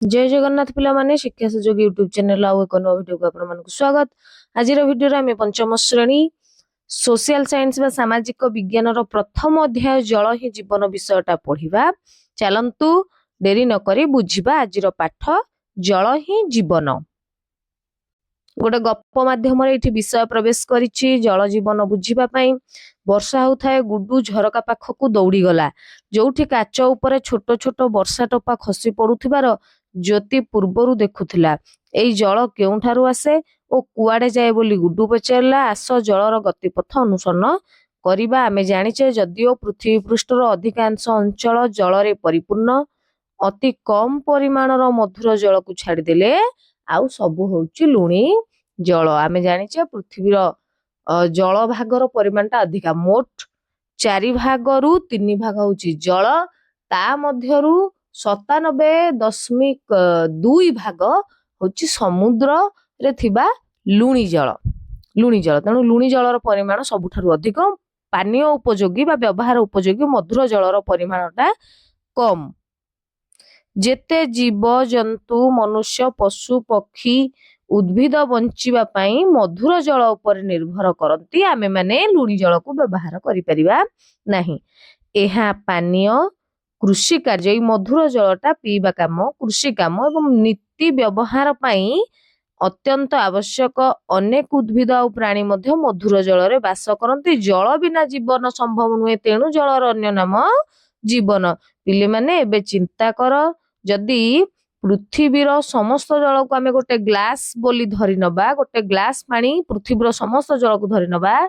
जय जगन्नाथ पिला माने शिक्षा सुजोग यूट्यूब चैनल आउ एक नवा वीडियो को आपण मानक स्वागत। आज वीडियो रे आमे पंचम श्रेणी सोशल साइंस बा सामाजिक विज्ञान रो प्रथम अध्याय जल ही जीवन विषयटा पढ़िबा। चलंतु देरी न करी बुझिबा आज रो पाठ जल ही जीवन। गोटे गप माध्यम ये विषय प्रवेश करिछि जल जीवन बुझिबा पई। वर्षा होउथाय गुड्डू झरका पाखकु दौड़ी गला जोठी काच ऊपर छोट छोट वर्षा टोपा खसी पड़ुथिबार ज्योति पूर्वरु देखुथिला। एई जल केउठारु आसे ओ कुआडे जाए बोली गुड्डू पचारला। आस जलर गतिपथ अनुसरण करिबा। आमे जानिचे जदिओ पृथ्वी पृष्ठर अधिकांश अंचल जलरे परिपूर्ण अति कम परिमाणर मधुर जल को छाड़देले आउ सबु होउची लुणी जल। आमे जानिचे पृथ्वीर जल भागर परिमाणटा अधिका मोट 4 भागरु 3 भाग होउची जल ता मध्यरु 97.2 भाग होउची समुद्र रे थिबा लुणी जल। तेणु लुणी जलर परिमाण सबुठारु अधिक। पानीय उपयोगी बा व्यवहार उपयोगी मधुर जलर परिमाणटा कम। जेते जीव जंतु मनुष्य पशु पक्षी उद्भिद बंचिबा पई मधुर जल उपर निर्भर करती आमे माने लुणी जल को व्यवहार करि परिबा नाही। एहा पानीय कृषि कार्य मधुर जलटा पीवा काम कृषि काम एवं नीति व्यवहार पई अत्यंत आवश्यक। अनेक उद्भिद और प्राणी मध्य मधुर जल रे वास करती। जल बिना जीवन संभव नुहे तेणु जलर अन्य नाम जीवन। पिले माने एबे चिंता कर जदि पृथ्वीर समस्त जल को आमे गोटे ग्लास बोली धरि नबा गोटे ग्लास पानी पृथ्वीर समस्त जल को धरि नबा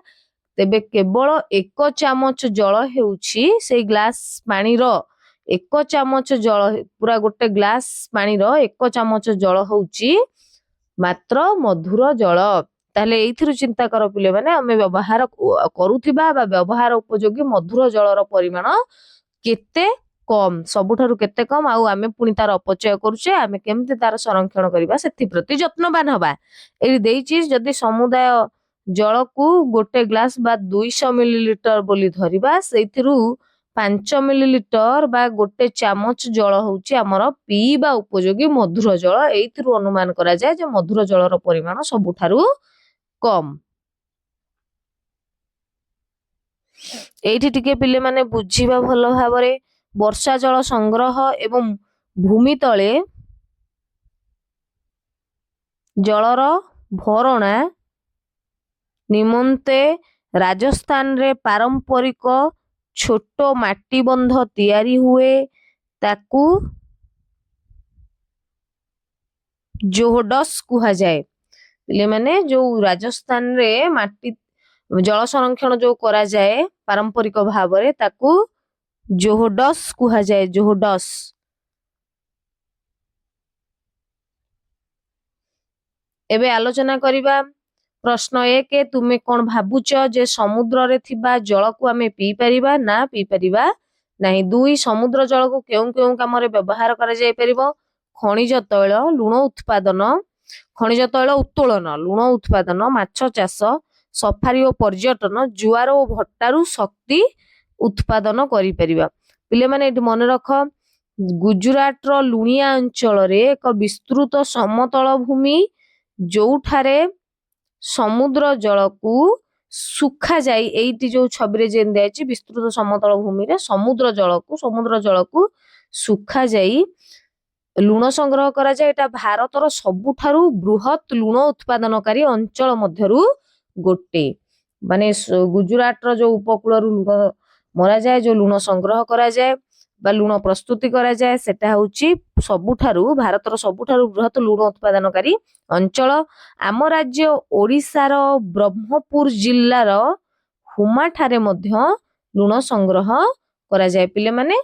तेबे केवल 1 चामच जल हेउछि से ग्लास पानी रो 1 चामच जल पूरा गोटे ग्लास पानी रो 1 चामच जल होउछि मात्र मधुर जल। ताले एइथिरु चिंता कर पिले माने आमे व्यवहार करूथिबा बा व्यवहार उपयोगी मधुर जलर परिमाण केते कम सबुठारु केते कम आउ आमे पुनी तार अपचय करूचे आमे केमते तार संरक्षण करिबा सेति प्रति यत्नवान हबा। एइ देइछि जदि समुदाय जल को गोटे ग्लास बा 200 मिलीलीटर बोली धरिबा सेइथिरु 5 मिलीलीटर बा गोटे चामच जल होउची हमर पीबा उपयोगी मधुर जल। एइथिरु अनुमान करा जाय जे मधुर जलर परिमाण सबुठारु कम। एइठी टिके पिले माने बुझिबा भलो भाबरे वर्षा जल संग्रह एवं भूमि तले जलर भरणा निमंते राजस्थान रे पारंपरिक छोट माटी बंध तैयारी हुए ताकू जोहडस कुहा जाए। पिले माने जो राजस्थान रे माटी जल संरक्षण जो करा जाए पारंपरिक भाबरे ताकू जोहडस कुहा जाए। जोहडस एबे आलोचना करिबा। प्रश्न 1 तुमे कोन भाबुच जे समुद्र रे थिबा जल को आमे पी परिबा ना पी परिबा नाही। 2 समुद्र जल को केउ केउ काम रे व्यवहार करा जाय परिबो। खनिज तैल लुण उत्पादन खनिज तैल उत्तोलन लुण उत्पादन माछ चाष सफारी और पर्यटन जुआर और भट्टारू शक्ति उत्पादन करि परिबा। पिले माने एठी मन रख गुजरात रो लुणिया अंचल रे एक विस्तृत समतल भूमि जोठारे समुद्र जल को सुखा जाई। एइटी जो छबि रे जेन देछि विस्तृत समतल भूमि रे समुद्र जल को सुखा जाई लुण संग्रह करा जाए। एटा भारतर सबुठारु बृहत लुण उत्पादनकारी अंचल मध्यरु गोटे माने गुजरात रो जो उपकूल रु लुण मरा जाए जो लुण संग्रह करा जाए बा लुण प्रस्तुति करा जाए सेटा होउची सबुठारु भारतर सबुठारु बृहत लुण उत्पादनकारी अंचल। आम राज्य ओडिशार ब्रह्मपुर जिल्लार हुमा ठारे मध्य लुण संग्रह करा जाए। पिले माने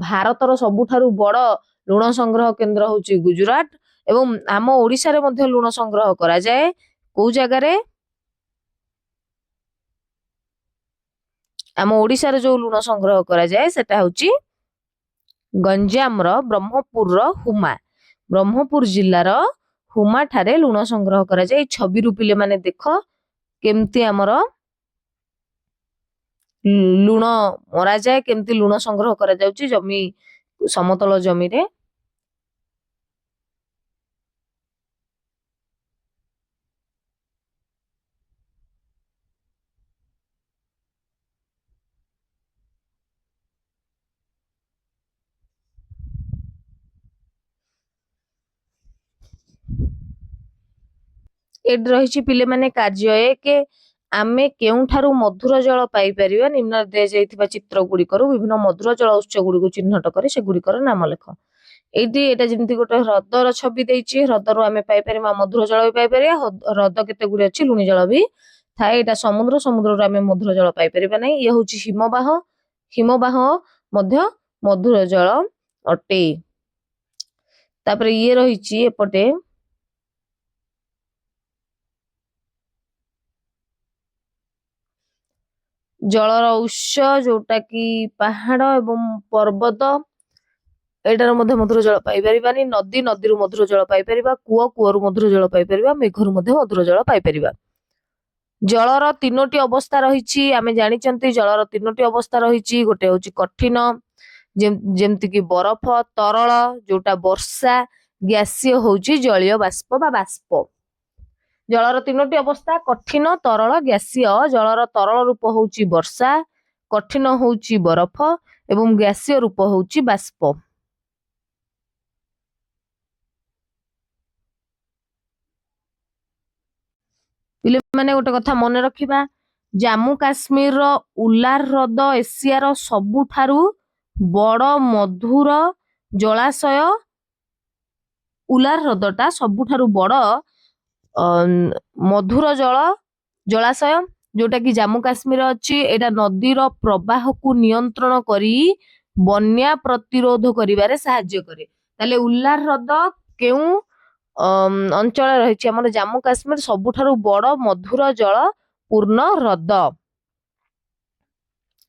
भारतर सबुठारु बड़ लुण संग्रह केंद्र होउची गुजरात एवं आम ओडिशा रे मध्य लुण संग्रह करा जाए को जगह रे आम ओडिशा रे जो लुण संग्रह करा जाए सेटा होउची गंजाम रो ब्रह्मपुर रो हुमा ब्रह्मपुर जिल्लार हुमा ठारे लुण संग्रह करा जाए। छवि रु पिले माने देखो केमती हमर लुण मरा जाए केमती लुण संग्रह करा जाउची जमी समतल जमी रे। एड रही पिले माने कार्य एक आमे केउठारु मधुर जल पाई परिबा निम्न दे जाइथिबा चित्र गुड़िकर विभिन्न मधुर जल उत्स गुड़िक चिन्हट कर से गुड़िकर नाम लेख। एटी एटा जेमती गोटे ह्रदर छवि देइछि ह्रदरु आमे पाई परिबा मधुर जल भी पाई परिबा ह्रद केते गुडी अछि लुणी जल भी थाए एटा समुद्र समुद्ररु आमे मधुर जल पाई परिबा नै ये होछि हिमबाह हिमबाह मध्य मधुर जल अटे। तापर ये रहिछि एपटे जलर उत्स जोटा कि पहाड़ एवं पर्वत एटार मध्य मधुर जल पाई परिबानी नदी नदी मधुर जल पाई परिबा कूଅ कूଅରୁ मधुर जल पाई परिबा मेघरू मध्य मधुर जल पाई परिबा। जलर तीनोटी अवस्था रहिछि आमे जानिचंती जलर तीनोटी अवस्था रहिछि गोटे होछि कठिन जेमति कि बरफ तरल जोटा वर्षा गैसीय होछि जलीय बाष्प बा बाष्प। जलर तीनोटी अवस्था कठिन तरल गैसीय जलर तरल रूप होछि वर्षा कठिन होछि बरफ एवं गैसीय रूप होछि बाष्प। पिले माने गोटे कथा मन रखिबा जम्मू काश्मीर रो उलार ह्रद एशिया रो सबुठारु बड़ मधुर जलाशय उलार ह्रदटा सबुठारु बड़ मधुर जलाशय जोटा कि जम्मू काश्मीर अछि एटा नदीर प्रवाह को नियंत्रण करी बन्या प्रतिरोध करिबारे सहाय्य करे। ताले उलार ह्रद केउ अंचल रही आम जम्मू काश्मीर सबुठारु बड़ मधुर जल पूर्ण ह्रद।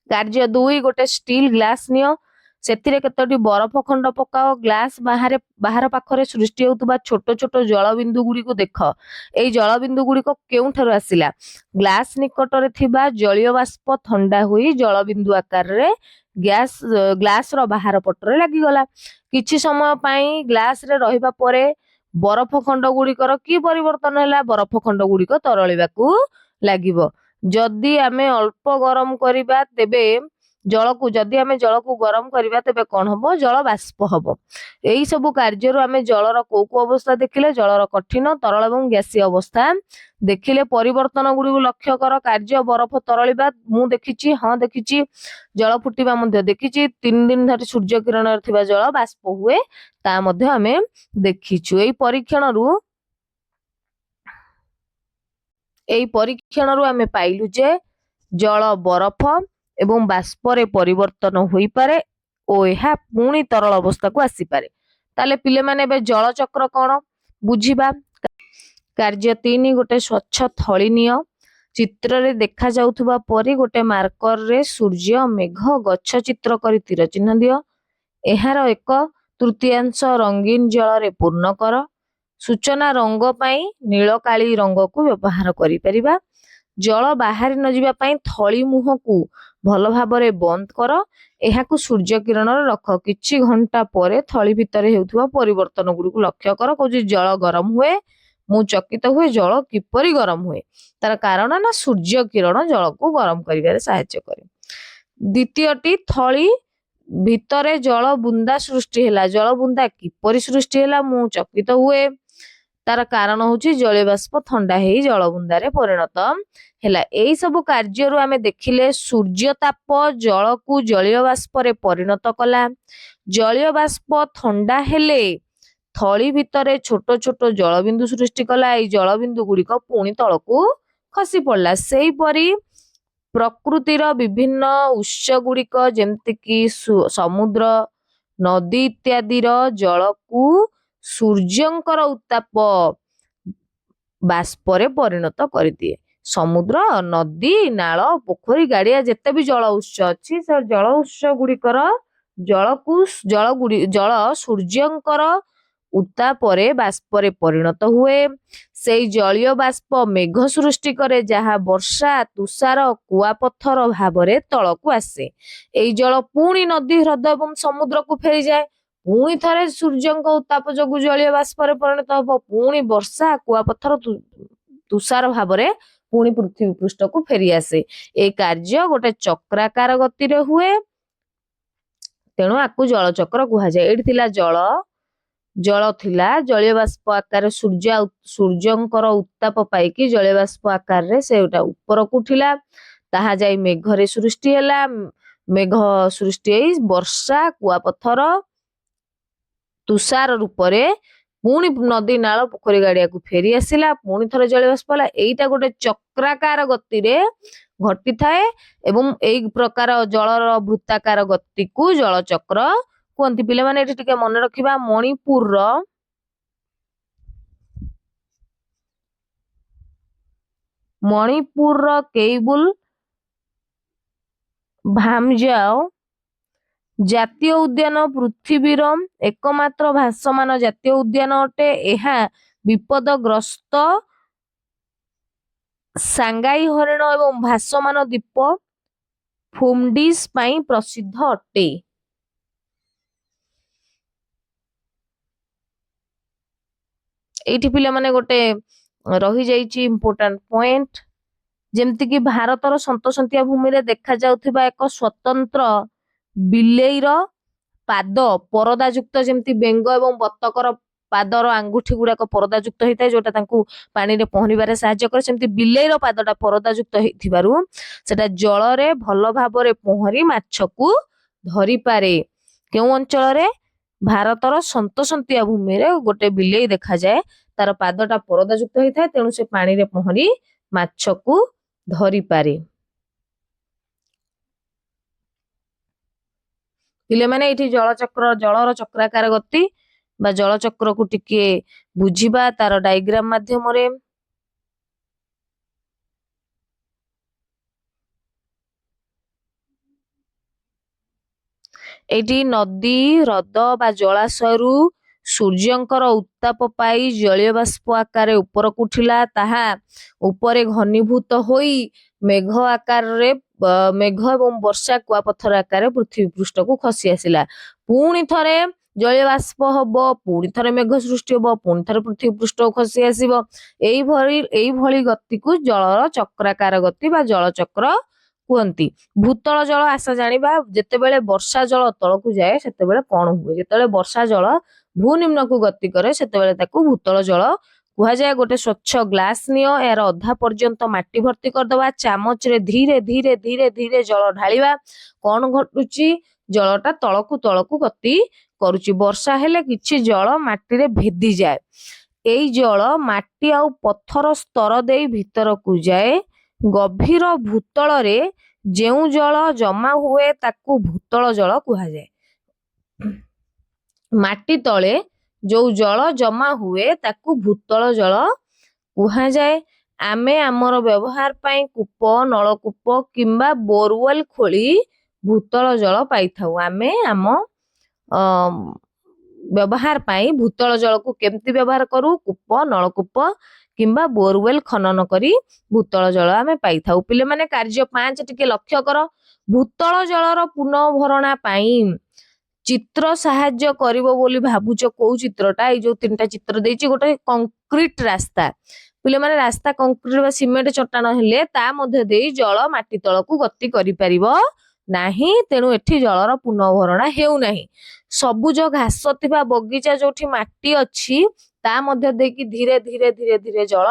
कार्य 2 गोटे स्टील ग्लास नियो सेथिरे केतोटी बरफ खंड पकाओ ग्लास बाहर पाखरे सृष्टि होतुबा छोट छोट जलबिंदु गुडी को देख एई जलबिंदु गुडी को केउठारु आसिला ग्लास निकटरे थिबा जलीय बाष्प ठंडा होई जलबिंदु आकार रे ग्लास रो बाहर पटरे लागि गला किछि समय पई ग्लास रे रहिबा परे बरफ खंड गुड़िकर कि परिवर्तन है बरफ खंड गुड़िक तरलिबाकू लागिबो। जदि आमे अल्प गरम करिबा तेबे जल को जदि आमे जल को गरम करिबा तेबे कोन हबो जल बाष्प हबो। एई सब कार्य रु आमे जलर को अवस्था देखिले जलर कठिन तरल एवं गैसीय अवस्था देखिले परिवर्तन गुडी को लक्ष्य कर कार्य बरफ तरलिबा मु देखिछि हां देखिछि जल फुटिबा मध्ये देखिछि 3 दिन धरि सूर्य किरण थिबा जल बाष्प हुए ता मध्ये आमे देखिछु। एई परीक्षण रु आमे पाइलु जे जल बरफ एवं बाष्परे परिवर्तन होई पारे ओ एहा पुणी तरल अवस्था को आसी पारे। ताले पिले माने बे जल चक्र कोन बुझिबा। कार्य 3 गोटे स्वच्छ थळी नियो चित्र रे देखा जाउथबा परी गोटे मार्कर रे सूर्य मेघ गच्छ चित्र करी तीर चिन्ह दियो एहार एक तृतीयांश रंगीन जल रे पूर्ण कर सूचना रंग पाई नील काली रंग को व्यवहार करि परिबा। जल बाहर न जिबा पाई थळी मुह को भल भाबरे बंद कर एहाकू सूर्य किरण रे रख किछि घंटा परे थळी भितरे हेउथबा परिवर्तन गुडी को लक्ष्य कर कोजि जल गरम हुए मु चकित हुए जल किपरि गरम हुए तार कारण ना सूर्य किरण जल को गरम करिवारे सहायता करे। द्वितीयटी थळी भितरे जल बुंदा सृष्टि हैला जल बुंदा किपरि सृष्टि हैला मु चकित हुए तार कारण होची जलीय बाष्प ठंडा हेई जल बुंदा रे परिणत हैला। एई सब कार्य रु आमे देखिले सूर्य ताप जल को जलीय बाष्प रे परिणत कला जलीय बाष्प ठंडा हेले थळी भितरे छोट छोट जलबिंदु सृष्टि कला एई जलबिंदु गुड़िक पुणी तळकू खसी पड़ला। सेही परी प्रकृतिर विभिन्न उत्स गुड़िक जेमति कि समुद्र नदी इत्यादि जल को सूर्यंकर उत्ताप बाष्परे परिणत कर दिए। समुद्र नदी नाल पोखरी गाड़िया जेते भी जल उत्स अछि से जल उत्स गुड़िकर जल सूर्यंकर उत्तापरे बाष्परे परिणत हुए से जलीय बाष्प मेघ सृष्टि करे जहा वर्षा तुषार कुआपत्थर भावरे तळकू आसे। एई जल पुणी नदी ह्रद एवं समुद्र को फेरी जाए पुणी थरे सूर्यंक उत्ताप जोगु जलीय बाष्परे परिणत हबो पुणी वर्षा कुआपत्थर तुषार भावरे पुणी पृथ्वी पृष्ठ को फेरी आसे। ए कार्य गोटे चक्राकार गति रे हुए तेणु आकु जल चक्र कुहा जाए। एठी थिला जल ଜଳ ଥିଲା ଜଳୀୟ ବାଷ୍ପ ଆକାରରେ ସୂର୍ଯ୍ୟଙ୍କର ଉତ୍ତାପ ପାଇକି ଜଳୀୟ ବାଷ୍ପ ଆକାରରେ ସେଟା ଉପରକୁ ଉଠିଲା, ତାହା ଯାଇ ମେଘରେ ସୃଷ୍ଟି ହେଲା। ମେଘ ସୃଷ୍ଟି ହେଇ ବର୍ଷା, କୁଆପଥର, ତୁଷାର ରୂପରେ ପୁଣି ନଦୀ ନାଳ ପୋଖରୀ ଗାଡିଆକୁ ଫେରି ଆସିଲା, ପୁଣି ଥରେ ଜଳୀୟ ବାଷ୍ପ ହେଲା। ଏଇଟା ଗୋଟେ ଚକ୍ରାକାର ଗତିରେ ଘଟିଥାଏ ଏବଂ ଏଇ ପ୍ରକାର ଜଳର ବୃତ୍ତାକାର ଗତିକୁ ଜଳଚକ୍ର କୁହନ୍ତି। ପିଲାମାନେ ଏଠି ଟିକେ ମନେ ରଖିବା, ମଣିପୁରର କେଇବୁଲ ଭାମଜାଓ ଜାତୀୟ ଉଦ୍ୟାନ ପୃଥିବୀର ଏକମାତ୍ର ଭାସମାନ ଜାତୀୟ ଉଦ୍ୟାନ ଅଟେ। ଏହା ବିପଦଗ୍ରସ୍ତ ସାଙ୍ଗାଇ ହରିଣ ଏବଂ ଭାସମାନ ଦ୍ୱୀପ ଫୁମଡିସ୍ ପାଇଁ ପ୍ରସିଦ୍ଧ ଅଟେ। ଏଇଠି ପିଲାମାନେ ଗୋଟେ ରହିଯାଇଛି ଇମ୍ପୋର୍ଟାଣ୍ଟ ପଏଣ୍ଟ, ଯେମିତିକି ଭାରତର ସନ୍ତସନ୍ତିଆ ଭୂମିରେ ଦେଖାଯାଉଥିବା ଏକ ସ୍ୱତନ୍ତ୍ର ବିଲେଇର ପାଦ ପରଦାଯୁକ୍ତ, ଯେମିତି ବେଙ୍ଗ ଏବଂ ବତକର ପାଦର ଆଙ୍ଗୁଠି ଗୁଡାକ ପରଦାଯୁକ୍ତ ହେଇଥାଏ, ଯୋଉଟା ତାଙ୍କୁ ପାଣିରେ ପହଁରିବାରେ ସାହାଯ୍ୟ କରେ। ସେମିତି ବିଲେଇର ପାଦଟା ପରଦାଯୁକ୍ତ ହେଇଥିବାରୁ ସେଟା ଜଳରେ ଭଲ ଭାବରେ ପହଁରି ମାଛକୁ ଧରିପାରେ। କେଉଁ ଅଞ୍ଚଳରେ? ଭାରତର ସନ୍ତସନ୍ତିଆ ଭୂମିରେ ଗୋଟେ ବିଲେଇ ଦେଖାଯାଏ, ତାର ପାଦଟା ପରଦାଯୁକ୍ତ ହେଇଥାଏ, ତେଣୁ ସେ ପାଣିରେ ପହଁରି ମାଛକୁ ଧରିପାରେ। ପିଲାମାନେ ଏଇଠି ଜଳର ଚକ୍ରାକାର ଗତି ବା ଜଳଚକ୍ରକୁ ଟିକେ ବୁଝିବା ତାର ଡାଇଗ୍ରାମ ମାଧ୍ୟମରେ। ଏଇଠି ନଦୀ, ହ୍ରଦ ବା ଜଳାଶୟରୁ ସୂର୍ଯ୍ୟଙ୍କର ଉତ୍ତାପ ପାଇ ଜଳୀୟ ବାଷ୍ପ ଆକାରରେ ଉପରକୁ ଉଠିଲା, ତାହା ଉପରେ ଘନୀଭୂତ ହୋଇ ମେଘ ଏବଂ ବର୍ଷା, କୁଆପଥର ଆକାରରେ ପୃଥିବୀ ପୃଷ୍ଠକୁ ଖସି ଆସିଲା। ପୁଣି ଥରେ ଜଳୀୟ ବାଷ୍ପ ହବ, ପୁଣି ଥରେ ମେଘ ସୃଷ୍ଟି ହବ, ପୁଣି ଥରେ ପୃଥିବୀ ପୃଷ୍ଠକୁ ଖସି ଆସିବ। ଏଇଭଳି ଗତିକୁ ଜଳର ଚକ୍ରାକାର ଗତି ବା ଜଳଚକ୍ର କୁହନ୍ତି। ଭୂତଳ ଜଳ ଆସ ଜାଣିବା, ଯେତେବେଳେ ବର୍ଷା ଜଳ ତଳକୁ ଯାଏ ସେତେବେଳେ କଣ ହୁଏ? ଯେତେବେଳେ ବର୍ଷା ଜଳ ଭୂନିମ୍ନକୁ ଗତି କରେ ସେତେବେଳେ ତାକୁ ଭୂତଳ ଜଳ କୁହାଯାଏ। ଗୋଟେ ସ୍ୱଚ୍ଛ ଗ୍ଲାସ ନିଅ, ଏହାର ଅଧା ପର୍ଯ୍ୟନ୍ତ ମାଟି ଭର୍ତ୍ତି କରିଦବା, ଚାମଚରେ ଧୀରେ ଧୀରେ ଧୀରେ ଧୀରେ ଜଳ ଢାଳିବା। କଣ ଘଟୁଛି? ଜଳଟା ତଳକୁ ତଳକୁ ଗତି କରୁଛି। ବର୍ଷା ହେଲେ କିଛି ଜଳ ମାଟିରେ ଭେଦିଯାଏ। ଏଇ ଜଳ ମାଟି ଆଉ ପଥର ସ୍ତର ଦେଇ ଭିତରକୁ ଯାଏ। ଗଭୀର ଭୂତଳରେ ଯେଉଁ ଜଳ ଜମା ହୁଏ ତାକୁ ଭୂତଳ ଜଳ କୁହାଯାଏ। ମାଟି ତଳେ ଯୋଉ ଜଳ ଜମା ହୁଏ ତାକୁ ଭୂତଳ ଜଳ କୁହାଯାଏ। ଆମେ ଆମର ବ୍ୟବହାର ପାଇଁ କୂପ, ନଳକୂପ କିମ୍ବା ବୋରୱେଲ ଖୋଳି ଭୂତଳ ଜଳ ପାଇଥାଉ। ଆମେ ଆମ ବ୍ୟବହାର ପାଇଁ ଭୂତଳ ଜଳକୁ କେମିତି ବ୍ୟବହାର କରୁ? କୂପ, ନଳକୂପ କିମ୍ବା ବୋରୱେଲ ଖନନ କରି ଭୂତଳ ଜଳ ଆମେ ପାଇଥାଉ। ପିଲାମାନେ କାର୍ଯ୍ୟ 5 ଟିକେ ଲକ୍ଷ୍ୟ କର। ଭୂତଳ ଜଳର ପୁନଃଭରଣା ପାଇଁ ଚିତ୍ର ସାହାଯ୍ୟ କରିବ ବୋଲି ଭାବୁଛ। କୋଉ ଚିତ୍ରଟା? ଏଇ ଯୋଉ 3ଟା ଚିତ୍ର ଦେଇଛି, ଗୋଟେ କଂକ୍ରିଟ ରାସ୍ତା। ପିଲାମାନେ ରାସ୍ତା କଂକ୍ରିଟ ବା ସିମେଣ୍ଟ ଚଟାଣ ହେଲେ ତା ମଧ୍ୟ ଦେଇ ଜଳ ମାଟି ତଳକୁ ଗତି କରିପାରିବ ନାହିଁ, ତେଣୁ ଏଠି ଜଳର ପୁନଃଭରଣା ହେଉନାହିଁ। ସବୁଜ ଘାସ ଥିବା ବଗିଚା ଯୋଉଠି ମାଟି ଅଛି ତା ମଧ୍ୟ ଦେଇକି ଧୀରେ ଧୀରେ ଧୀରେ ଧୀରେ ଜଳ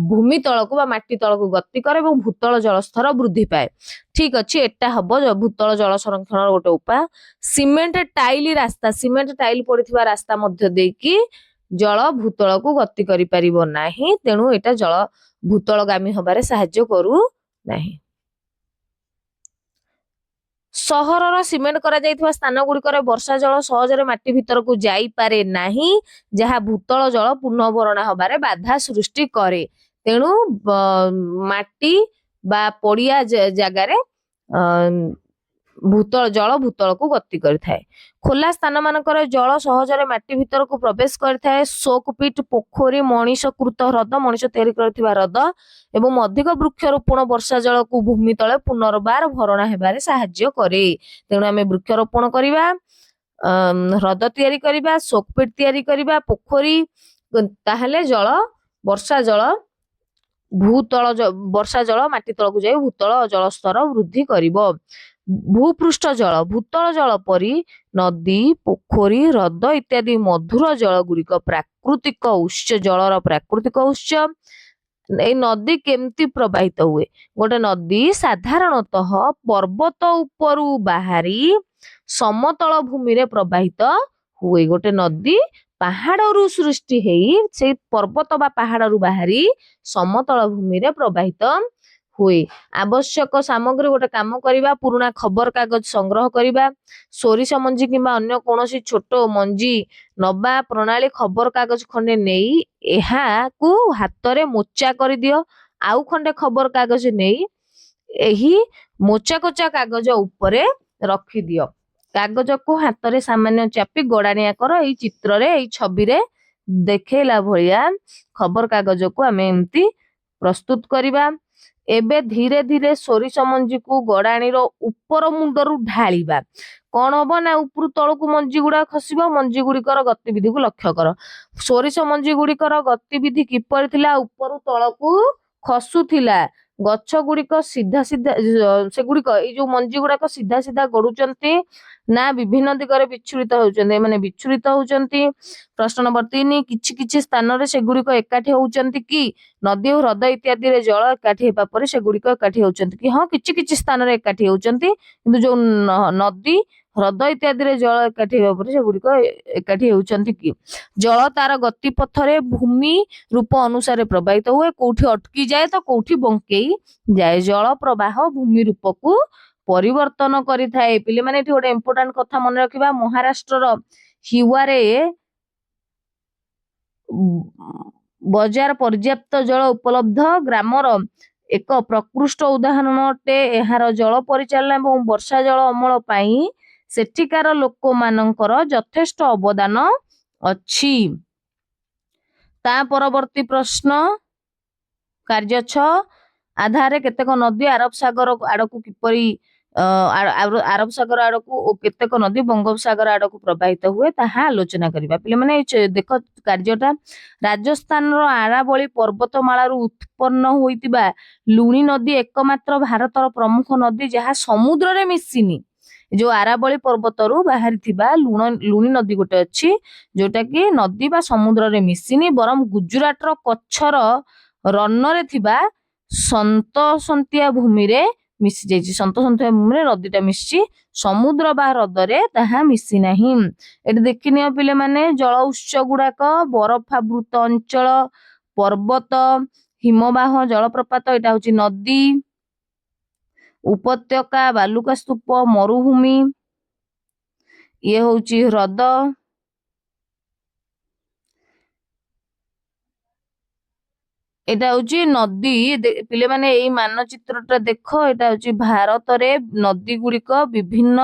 ଭୂମି ତଳକୁ ବା ମାଟି ତଳକୁ ଗତି କରେ ଏବଂ ଭୂତଳ ଜଳସ୍ତର ବୃଦ୍ଧି ପାଏ। ଠିକ ଅଛି, ଏଟା ହବ ଭୂତଳ ଜଳ ସଂରକ୍ଷଣର ଗୋଟେ ଉପାୟ। ସିମେଣ୍ଟ ଟାଇଲ ପଡିଥିବା ରାସ୍ତା ମଧ୍ୟ ଦେଇକି ଜଳ ଭୂତଳକୁ ଗତି କରିପାରିବ ନାହିଁ, ତେଣୁ ଏଟା ଜଳ ଭୂତଳଗାମୀ ହବାରେ ସାହାଯ୍ୟ କରୁ ନାହିଁ। ସହରର ସିମେଣ୍ଟ କରାଯାଇଥିବା ସ୍ଥାନ ଗୁଡିକରେ ବର୍ଷା ଜଳ ସହଜରେ ମାଟି ଭିତରକୁ ଯାଇପାରେ ନାହିଁ, ଯାହା ଭୂତଳ ଜଳ ପୁନଃଭରଣା ହବାରେ ବାଧା ସୃଷ୍ଟି କରେ। ତେଣୁ ମାଟି ବା ପଡିଆ ଜାଗାରେ ଜଳ ଭୂତଳକୁ ଗତି କରିଥାଏ। ଖୋଲା ସ୍ଥାନ ମାନଙ୍କରେ ଜଳ ସହଜରେ ମାଟି ଭିତରକୁ ପ୍ରବେଶ କରିଥାଏ। ସୋକ ପିଟ, ପୋଖରୀ, ମଣିଷକୃତ ହ୍ରଦ, ମଣିଷ ତିଆରି କରିଥିବା ହ୍ରଦ ଏବଂ ଅଧିକ ବୃକ୍ଷରୋପଣ ବର୍ଷା ଜଳକୁ ଭୂମି ତଳେ ପୁନର୍ବାର ଭରଣା ହେବାରେ ସାହାଯ୍ୟ କରେ। ତେଣୁ ଆମେ ବୃକ୍ଷରୋପଣ କରିବା, ହ୍ରଦ ତିଆରି କରିବା, ସୋକ ପିଟ ତିଆରି କରିବା, ପୋଖରୀ, ତାହେଲେ ବର୍ଷା ଜଳ ମାଟି ତଳକୁ ଯାଇ ଭୂତଳ ଜଳସ୍ତର ବୃଦ୍ଧି କରିବ। ଭୂପୃଷ୍ଠ ଜଳ ଭୂତଳ ଜଳ ପରି ନଦୀ ପୋଖରୀ ହ୍ରଦ ଇତ୍ୟାଦି ମଧୁର ଜଳ ଗୁଡିକ ପ୍ରାକୃତିକ ଉତ୍ସ ଜଳର ପ୍ରାକୃତିକ ଉତ୍ସ। ଏଇ ନଦୀ କେମିତି ପ୍ରବାହିତ ହୁଏ? ଗୋଟେ ନଦୀ ସାଧାରଣତଃ ପର୍ବତ ଉପରୁ ବାହାରି ସମତଳ ଭୂମିରେ ପ୍ରବାହିତ ହୁଏ। ଗୋଟେ ନଦୀ ପାହାଡରୁ ସୃଷ୍ଟି ହେଇ ସେଇ ପର୍ବତ ବା ପାହାଡରୁ ବାହାରି ସମତଳ ଭୂମିରେ ପ୍ରବାହିତ ହୁଏ। ଆବଶ୍ୟକ ସାମଗ୍ରୀ ଗୋଟେ କାମ କରିବା, ପୁରୁଣା ଖବର କାଗଜ ସଂଗ୍ରହ କରିବା, ସୋରିଷ ମଞ୍ଜି କିମ୍ବା ଅନ୍ୟ କୌଣସି ଛୋଟ ମଞ୍ଜି ନବା ପ୍ରଣାଳୀ ଖବର କାଗଜ ଖଣ୍ଡେ ନେଇ ଏହାକୁ ହାତରେ ମୋଚା କରିଦିଅ। ଆଉ ଖଣ୍ଡେ ଖବର କାଗଜ ନେଇ ଏହି ମୋଚା କୋଚା କାଗଜ ଉପରେ ରଖିଦିଅ। କାଗଜକୁ ହାତରେ ସାମାନ୍ୟ ଚାପି ଗଡାଣିଆ କର। ଏଇ ଚିତ୍ରରେ ଏଇ ଛବିରେ ଦେଖେଇଲା ଭଳିଆ ଖବର କାଗଜକୁ ଆମେ ଏମିତି ପ୍ରସ୍ତୁତ କରିବା। ଏବେ ଧୀରେ ଧୀରେ ସୋରିଷ ମଞ୍ଜିକୁ ଗଡାଣିର ଉପର ମୁଣ୍ଡରୁ ଢାଳିବା। କଣ ହବ ନା ଉପରୁ ତଳକୁ ମଞ୍ଜି ଗୁଡା ଖସିବ। ମଞ୍ଜି ଗୁଡିକର ଗତିବିଧିକୁ ଲକ୍ଷ୍ୟ କର। ସୋରିଷ ମଞ୍ଜି ଗୁଡିକର ଗତିବିଧି କିପରି ଥିଲା? ଉପରୁ ତଳକୁ ଖସୁଥିଲା। ଗଛ ଗୁଡିକ ସିଧା ସିଧା ସେଗୁଡିକ ଏଇ ଯୋଉ ମଞ୍ଜି ଗୁଡାକ ସିଧା ସିଧା ଗଡୁଛନ୍ତି ନା ବିଭିନ୍ନ ଦିଗରେ ବିଚ୍ଛୁରିତ ହଉଛନ୍ତି? ଏମାନେ ବିଚ୍ଛୁରିତ ହଉଛନ୍ତି। ପ୍ରଶ୍ନ ନମ୍ବର 3, କିଛି କିଛି ସ୍ଥାନରେ ସେଗୁଡିକ ଏକାଠି ହଉଛନ୍ତି କି? ନଦୀ ଓ ହ୍ରଦ ଇତ୍ୟାଦିରେ ଜଳ ଏକାଠି ହେବା ପରେ ସେଗୁଡିକ ଏକାଠି ହଉଛନ୍ତି କି? ହଁ, କିଛି କିଛି ସ୍ଥାନରେ ଏକାଠି ହଉଛନ୍ତି, କିନ୍ତୁ ଯୋଉ ନଦୀ ହ୍ରଦ ଇତ୍ୟାଦିରେ ଜଳ ଏକାଠି ହେବା ପରେ ସେଗୁଡିକ ଏକାଠି ହେଉଛନ୍ତି କି? ଜଳ ତାର ଗତି ପଥରେ ଭୂମି ରୂପ ଅନୁସାରେ ପ୍ରବାହିତ ହୁଏ। କୋଉଠି ଅଟକି ଯାଏ ତ କୋଉଠି ବଙ୍କେଇ ଯାଏ। ଜଳ ପ୍ରବାହ ଭୂମି ରୂପକୁ ପରିବର୍ତ୍ତନ କରିଥାଏ। ପିଲାମାନେ ଏଠି ଗୋଟେ ଇମ୍ପୋର୍ଟାଣ୍ଟ କଥା ମନେ ରଖିବା। ମହାରାଷ୍ଟ୍ରର ହିୱାରେ ବଜାର ପର୍ଯ୍ୟାପ୍ତ ଜଳ ଉପଲବ୍ଧ ଗ୍ରାମର ଏକ ପ୍ରକୃଷ୍ଟ ଉଦାହରଣ ଅଟେ। ଏହାର ଜଳ ପରିଚାଳନା ଏବଂ ବର୍ଷା ଜଳ ଅମଳ ପାଇଁ ସେଠିକାର ଲୋକମାନଙ୍କର ଯଥେଷ୍ଟ ଅବଦାନ ଅଛି। ତା ପରବର୍ତ୍ତୀ ପ୍ରଶ୍ନ, କାର୍ଯ୍ୟ 6 ଆଧାରରେ କେତେକ ନଦୀ ଆରବ ସାଗର ଆଡକୁ କିପରି ଆରବ ସାଗର ଆଡକୁ ଓ କେତେକ ନଦୀ ବଙ୍ଗୋପସାଗର ଆଡକୁ ପ୍ରବାହିତ ହୁଏ ତାହା ଆଲୋଚନା କରିବା। ପିଲାମାନେ ଦେଖ କାର୍ଯ୍ୟଟା, ରାଜସ୍ଥାନର ଆରାବଳୀ ପର୍ବତମାଳାରୁ ଉତ୍ପନ୍ନ ହୋଇଥିବା ଲୁଣି ନଦୀ ଏକମାତ୍ର ଭାରତର ପ୍ରମୁଖ ନଦୀ ଯାହା ସମୁଦ୍ରରେ ମିଶିନି। ଯୋଉ ଆରାବଳୀ ପର୍ବତରୁ ବାହାରିଥିବା ଲୁଣି ନଦୀ ଗୋଟେ ଅଛି, ଯୋଉଟା କି ନଦୀ ବା ସମୁଦ୍ରରେ ମିଶିନି, ବରଂ ଗୁଜୁରାଟର କଚ୍ଛର ରନରେ ଥିବା ସନ୍ତସନ୍ତିଆ ଭୂମିରେ ମିଶି ଯାଇଛି। ସନ୍ତସନ୍ତିଆ ଭୂମିରେ ନଦୀଟା ମିଶିଛି, ସମୁଦ୍ର ବା ହ୍ରଦରେ ତାହା ମିଶି ନାହିଁ। ଏଠି ଦେଖିନିଅ ପିଲାମାନେ, ଜଳ ଉତ୍ସ ଗୁଡାକ ବରଫାବୃତ ଅଞ୍ଚଳ, ପର୍ବତ, ହିମବାହ, ଜଳପ୍ରପାତ, ଏଇଟା ହଉଛି ନଦୀ, ଉପତ୍ୟକା, ବାଲୁକା ସ୍ତୂପ, ମରୁଭୂମି, ଇଏ ହଉଛି ହ୍ରଦ। এটা হଉଛି ନଦୀ। ପିଲାମାନେ ଏଇ ମାନଚିତ୍ରଟା ଦେଖ, ଏଇଟା ହଉଛି ଭାରତରେ ନଦୀ ଗୁଡିକ ବିଭିନ୍ନ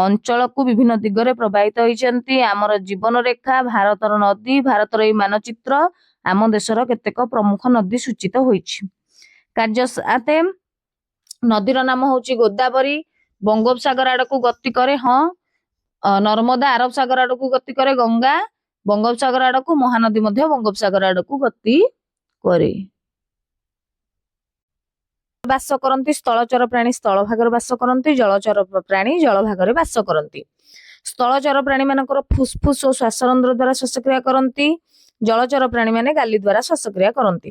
ଅଞ୍ଚଳକୁ ବିଭିନ୍ନ ଦିଗରେ ପ୍ରବାହିତ ହୋଇଛନ୍ତି। ଆମର ଜୀବନ ରେଖା, ଭାରତର ନଦୀ, ଭାରତର ଏଇ ମାନଚିତ୍ର, ଆମ ଦେଶର କେତେକ ପ୍ରମୁଖ ନଦୀ ସୂଚିତ ହୋଇଛି। କାର୍ଯ୍ୟ 7, ନଦୀର ନାମ ହଉଛି ଗୋଦାବରୀ, ବଙ୍ଗୋପସାଗର ଆଡକୁ ଗତି କରେ। ହଁ, ନର୍ମଦା ଆରବ ସାଗର ଆଡକୁ ଗତି କରେ। ଗଙ୍ଗା ବଙ୍ଗୋପସାଗର ଆଡକୁ, ମହାନଦୀ ମଧ୍ୟ ବଙ୍ଗୋପସାଗର ଆଡକୁ ଗତି କରେ। ବାସ କରନ୍ତି ସ୍ଥଳଚର ପ୍ରାଣୀ ସ୍ଥଳ ଭାଗରେ ବାସ କରନ୍ତି, ଜଳଚର ପ୍ରାଣୀ ଜଳ ଭାଗରେ ବାସ କରନ୍ତି। ସ୍ଥଳଚର ପ୍ରାଣୀ ମାନଙ୍କର ଫୁସଫୁସ ଓ ଶ୍ୱାସରନ୍ଧ୍ର ଦ୍ୱାରା ଶ୍ୱାସକ୍ରିୟା କରନ୍ତି। ଜଳଚର ପ୍ରାଣୀ ମାନେ ଗାଲି ଦ୍ୱାରା ଶ୍ୱାସକ୍ରିୟା କରନ୍ତି।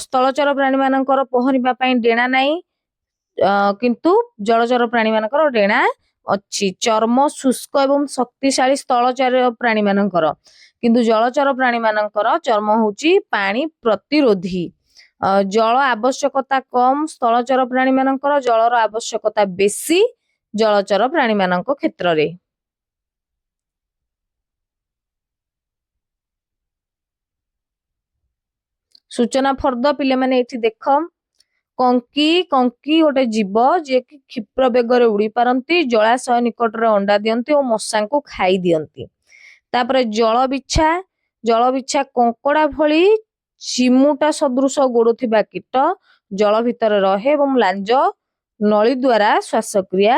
ସ୍ଥଳଚର ପ୍ରାଣୀ ମାନଙ୍କର ପହଁରିବା ପାଇଁ ଡେଣା ନାହିଁ, କିନ୍ତୁ ଜଳଚର ପ୍ରାଣୀ ମାନଙ୍କର ଡେଣା ଅଛି। ଚର୍ମ ଶୁଷ୍କ ଏବଂ ଶକ୍ତିଶାଳୀ ସ୍ଥଳଚର ପ୍ରାଣୀ ମାନଙ୍କର, କିନ୍ତୁ ଜଳଚର ପ୍ରାଣୀ ମାନଙ୍କର ଚର୍ମ ହଉଛି ପାଣି ପ୍ରତିରୋଧୀ। ଜଳ ଆବଶ୍ୟକତା କମ ସ୍ଥଳଚର ପ୍ରାଣୀ ମାନଙ୍କର, ଜଳର ଆବଶ୍ୟକତା ବେଶୀ ଜଳଚର ପ୍ରାଣୀ ମାନଙ୍କ କ୍ଷେତ୍ରରେ। ସୂଚନା ଫର୍ଦ୍ଦ ପିଲାମାନେ ଏଠି ଦେଖ, କଙ୍କି ଗୋଟେ ଜୀବ ଯିଏକି କ୍ଷିପ୍ର ବେଗରେ ଉଡି ପାରନ୍ତି, ଜଳାଶୟ ନିକଟରେ ଅଣ୍ଡା ଦିଅନ୍ତି ଓ ମଶାଙ୍କୁ ଖାଇ ଦିଅନ୍ତି। ତାପରେ ଜଳବିଛା କଙ୍କଡା ଭଳି ଚିମୁଟା ସଦୃଶ ଗୋଡ ଥିବା କୀଟ, ଜଳ ଭିତରେ ରହେ ଏବଂ ଲାଞ୍ଜ ନଳୀ ଦ୍ୱାରା ଶ୍ୱାସକ୍ରିୟା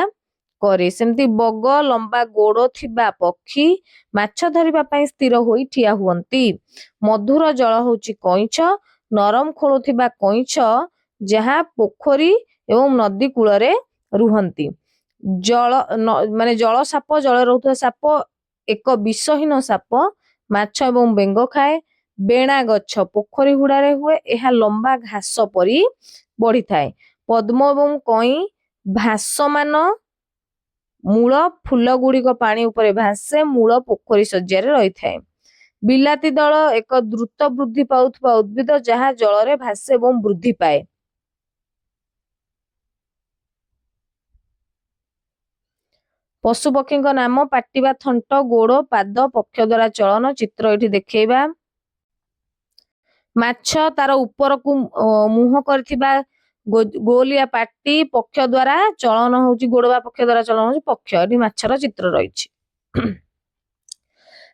କରେ। ସେମିତି ବଗ ଲମ୍ବା ଗୋଡ ଥିବା ପକ୍ଷୀ, ମାଛ ଧରିବା ପାଇଁ ସ୍ଥିର ହୋଇ ଠିଆ ହୁଅନ୍ତି। ମଧୁର ଜଳ ହଉଛି କଇଁଛ, ନରମ ଖୋଳୁଥିବା କଇଁଛ ଯାହା ପୋଖରୀ ଏବଂ ନଦୀ କୂଳରେ रुहंती। जल माने जल साप जल रहउथुवा साप एक विषहीन साप माछ एवं बेंग खाए। बेणा गछ पोखरी हुड़ारे हुए, यह लंबा घास परी बढ़ी थाए। पद्म एवं कई भासमान मूल फूल गुड़िक पानी उपरे भासे, मूल पोखरी शज्यारे रही थाए। बिलाती दल एक द्रुत वृद्धि पाउथुवा उद्भिद जहाँ जलरे भासे एवं वृद्धि पाए। पशु पक्षी नाम पाटिबा थंट गोड़ पाद पक्ष द्वारा चलन चित्र एठी देखैबा। माछ तार ऊपर को मुह करथिबा गोलिया पाटी पक्ष द्वारा चलन होउची, गोड़वा पक्ष द्वारा चलन होउची पक्ष। एठी माछर चित्र रहिछि।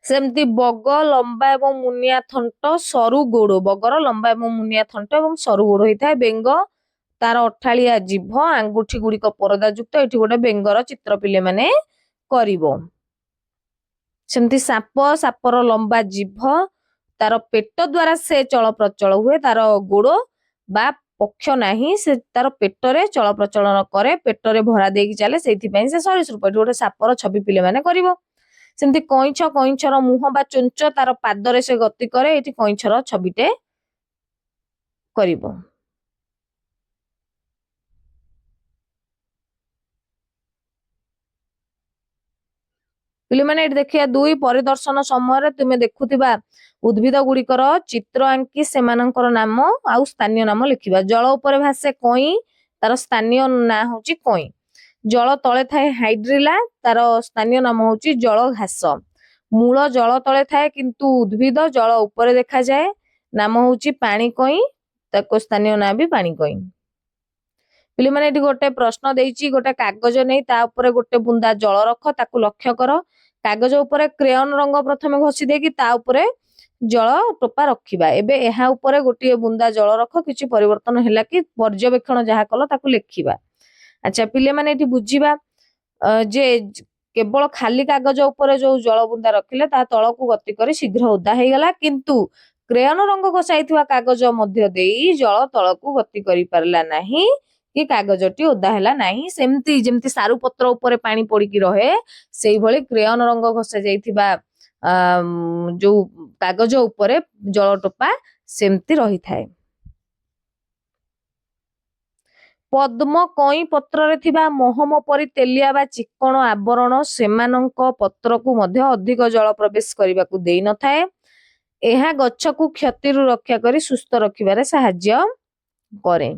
सेमती बग लंबा एवं मुनिया थंट सरु गोड़, बगर लंबा एवं मुनिया थंट एवं सरु गोड़ होइथाय। बेंग तार अठालिया जीभ आंगुठी गुड़िक परदा युक्त, एठी गोटे बेंगर चित्र पिले माने करिवो। सेमती साप, सापर लंबा जीभ तार पेट द्वारा से चल प्रचल हुए, तार गोड़ बा पक्ष नाही, से तार पेटरे चल प्रचलन करे, पेटरे भरा देकी चले, सेथि पई से सरीसृप। एठी गोटे सापर छवि पिले माने करिवो। सेमती कइंछ, कइंछर मुह बा चुंच तार पादरे से गति करे, एठी कइंछर छविटे करिवो। पिले माने एठी देखिया दुई परिदर्शन समय तुमे देखुथिबा उद्भिद गुड़िकर चित्र आंकी सेमानंकर नाम आउ स्थानीय नाम लिखिबा। जल उपरे भासे कई, तार स्थानीय ना होची कई। जल तले थाए हाइड्रिला, तार स्थानीय नाम होची जल घास। मूल जल तले थाए किंतु उद्भिद जल उपरे देखा जाए, नाम होची पानी कई, ताको स्थानीय ना भी पानी कई। पिले माने एठी गोटे प्रश्न देइची, गोटे कागज नै ता उपरे गोटे बुंदा जल रख, ताकू लक्ष्य कर। कागज उपरे क्रेयन रंग प्रथमे घसी देकी ता उपरे जल टोपा रखिबा। एबे एहा उपरे गोटे बुंदा जल रख, किछि परिवर्तन हैला कि पर्यवेक्षण जहा कल ताकू लिखिबा। अच्छा पिले माने एठी बुझिबा जे केवल खाली कागज उपरे जो जल बुंदा रखिले ता तळकू गति करी शीघ्र ओदा हे गला, किंतु क्रेयन रंग घसाइथुवा कागज मध्य देई जल तळकू गति करी परला नाही कि कागजटी ओदा हैला नाही। सेमती जेमती सारू पत्र उपरे पानी पड़िकी रहे, सेई भली क्रेयन रंग घसा जाइथिबा जो कागज उपरे जल टोपा सेमती रही थाए। पद्म कई पत्र रे थिबा मोहम परि तेलिया बा चिकण आवरण सेमानंक पत्र को मध्य अधिक जल प्रवेश करबा को देई न थाए। एहा गच्छ को क्षति रु रक्षा करी सुस्थ रखिबारे सहाय्य करे।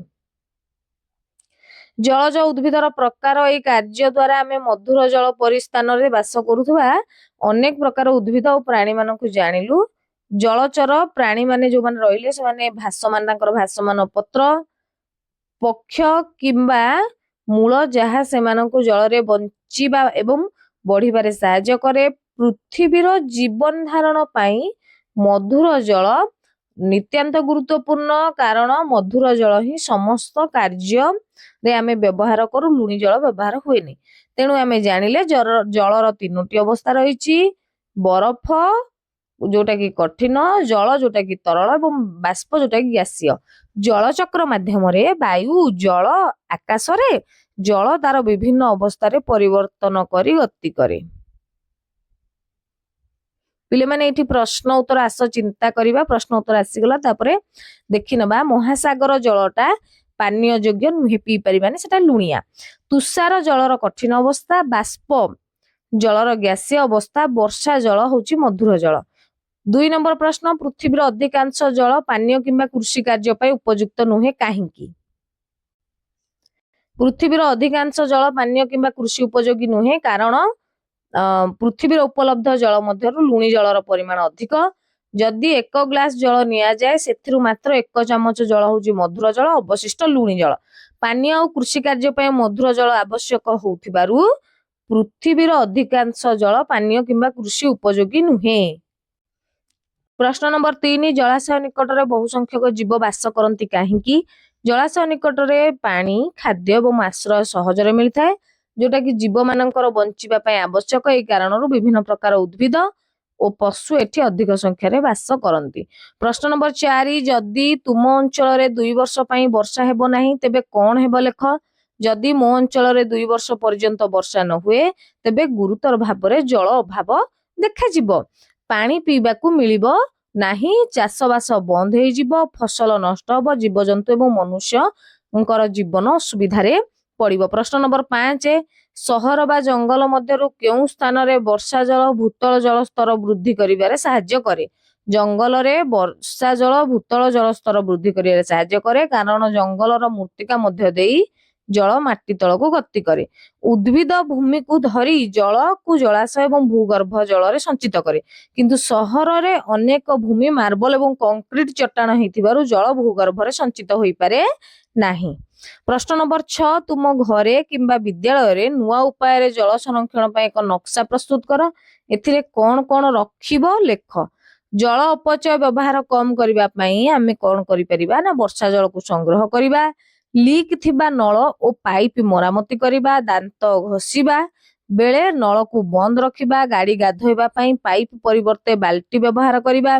जलज उद्भिदर प्रकार एई कार्य द्वारा आमे मधुर जल परिस्थान रे वास करूथबा अनेक प्रकार उद्भिद और प्राणी मानकु जानिलु। जलचर प्राणी माने जो माने रहिले से माने भासमान, तांकर भासमान पत्र पक्ष किंबा मूल जहा सेमानकु जल रे बंचिबा एवं बढ़िबारे सहाय्य करे। पृथ्वीर जीवन धारण पाई मधुर जल नित्यांत गुरुत्वपूर्ण, कारण मधुर जल ही समस्त कार्य रे आमे व्यवहार करू, लुणी जल व्यवहार हुएनी। तेणु आमे जानिले जलर तीनोटी अवस्था रहिछि, बरफ जोटा कि कठिन, जल जोटा कि तरल एवं बाष्प जोटा कि गैसीय। जल चक्र माध्यम रे वायु जल आकाश रे जल तार विभिन्न अवस्था रे परिवर्तन करी गति करे। पिले माने एठी प्रश्न उत्तर आस चिंता करिबा। प्रश्न उत्तर आसी गला, तापरे देखि नबा महासागर जलटा पानीय योग्य नुहे पी परिबानी, सेटा लुणिया। तुषार जलर कठिन अवस्था, बाष्प जलर गैसीय अवस्था, वर्षा जल होची मधुर जल। 2 नंबर प्रश्न, पृथ्वीर अधिकांश जल पानीय किंबा कृषि कार्य पई उपयुक्त नुहे काहेकि? पृथ्वीर अधिकांश जल पानीय किंबा कृषि उपयोगी नुहे, कारण पृथ्वीर उपलब्ध जल मध्यरु लुणी जलर परिमाण अधिक। जदि 1 ग्लास जल निया जाए सेथिरु मात्र 1 चमच जल होची मधुर जल, अवशिष्ट लुणी जल। पानीय और कृषि कार्य पय मधुर जल आवश्यक होउथिबारु पृथ्वीर अधिकांश जल पानीय किंबा कृषि उपयोगी नुहे। प्रश्न नंबर 3, जलाशय निकटरे बहु संख्यक जीव वास करंती काहेकि? जलाशय निकटरे पानी, खाद्य एवं आश्रय सहजरे मिलथाए, जोटा कि जीव मानकर बंचिबा पय आवश्यक। एई कारणरु विभिन्न प्रकार उद्भिद और पशु एठी अधिक संख्या रे वास करंती। प्रश्न नंबर 4, जदि तुम अंचल रे 2 वर्ष पई वर्षा हेबो नाही तेबे कोन हेबो लेख? जदि मो अंचल 2 वर्ष पर्यंत वर्षा न हुए तेबे गुरुतर भाव जल अभाव देखा पानी पीवाकू मिलिबो नाही, चाषबास बंद हो फसल नष्ट हम, जीवजंतु एवं मनुष्य जीवन असुविधार पड़िबो। प्रश्न नंबर 5 सहर बा जंगल मध्यरु केउ स्थान रे वर्षा जल भूतल जल स्तर वृद्धि करिबारे सहाय्य करे। जंगल रे वर्षा जल भूतल जल स्तर वृद्धि करिबारे सहाय्य करे कारण जंगलर मूर्तिका मध्य देई जल माटी तलकू गति करे। उद्भिद भूमि को धरी जल को जलाशय एवं भूगर्भ जल रे संचित करे किंतु सहर रे अनेक भूमि मार्बल एवं कंक्रीट चट्टाण होइथिबारु जल भूगर्भ रे संचित होई पारे नाही। प्रश्न नंबर 6 तुम घरे किंबा विद्यालय रे नुआ उपाय रे जल संरक्षण पय एक नक्शा प्रस्तुत कर। एथिरे कोन कोन रखिबो लेख। जल अपचय व्यवहार कम करबा पई आमे कोन करि परिबा ना वर्षा जल को संग्रह करिबा, लीक थिबा नल ओ पाइप मरामती करिबा, दांत घसीबा बेले नल को बंद रखिबा, गाड़ी गाधोइबा पई पाइप परिवर्ते बाल्टी व्यवहार करिबा,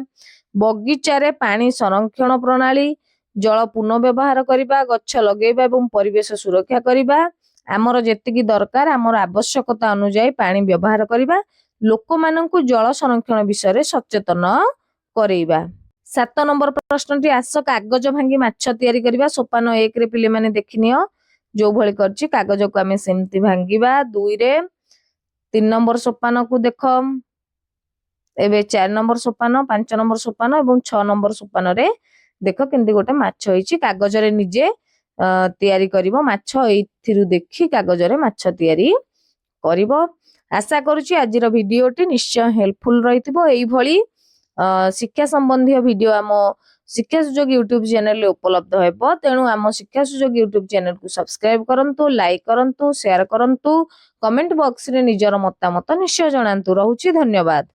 बगीचा रे पानी संरक्षण प्रणाली, जल पुनः व्यवहार करिबा, गच्छ लगेबा एवं परिवेश सुरक्षा करिबा, आमर जेतिकी दरकार आमर आवश्यकता अनुसार पानी व्यवहार करिबा, लोक माननकु जल संरक्षण विषय सचेतन करेइबा। 7 नंबर प्रश्नटी आस कागज भांगी माछ तैयारी करिबा। सोपान 1 रे पिले माने देखिनियो जो भଳି करछि कागज को आमे सेमति भांगीबा। 2 रे 3 नंबर सोपान को देख एबे 4 नंबर सोपान, 5 नंबर सोपान एवं 6 नंबर सोपान रे देख केंदी गोटे माछ होइछि कागज रे निजे तैयारी करिवो। माछ एथिरु देखि कागज रे माछ तैयारी करिवो। आशा करूछि आजिर भिडियोटी निश्चय हेल्पफुल रहिथिबो। एई भଳି शिक्षा संबंधी वीडियो आम शिक्षा सुजोग यूट्यूब चैनल रे उपलब्ध हेबो। तेणु आम शिक्षा सुजोग यूट्यूब चैनल को सब्सक्राइब करंतु, लाइक करंतु, शेयर करंतु, कमेंट बॉक्स रे निजर मतामत निश्चय जणांतु। रहूछि धन्यवाद।